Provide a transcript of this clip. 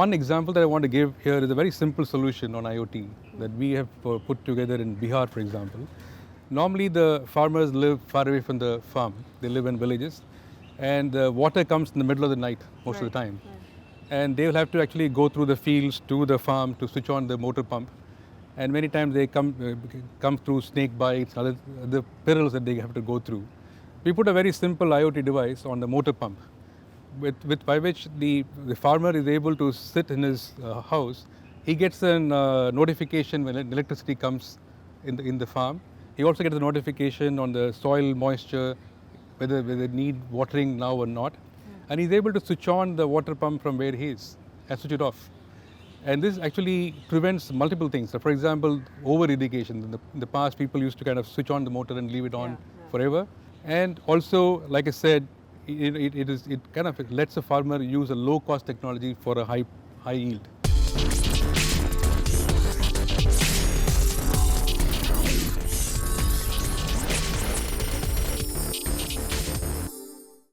one example that I want to give here is a very simple solution on IoT that we have put together in Bihar, for example. Normally the farmers live far away from the farm. They live in villages and the water comes in the middle of the night most of the time. And they will have to actually go through the fields to the farm to switch on the motor pump. And many times they come through snake bites, other perils that they have to go through. We put a very simple IoT device on the motor pump by which the farmer is able to sit in his house. He gets a notification when electricity comes in the farm. He also gets a notification on the soil moisture, whether they need watering now or not. And he's able to switch on the water pump from where he is and switch it off. And this actually prevents multiple things. So for example, over-irrigation. In the past, people used to kind of switch on the motor and leave it on forever. And also, like I said, it kind of lets a farmer use a low-cost technology for a high yield.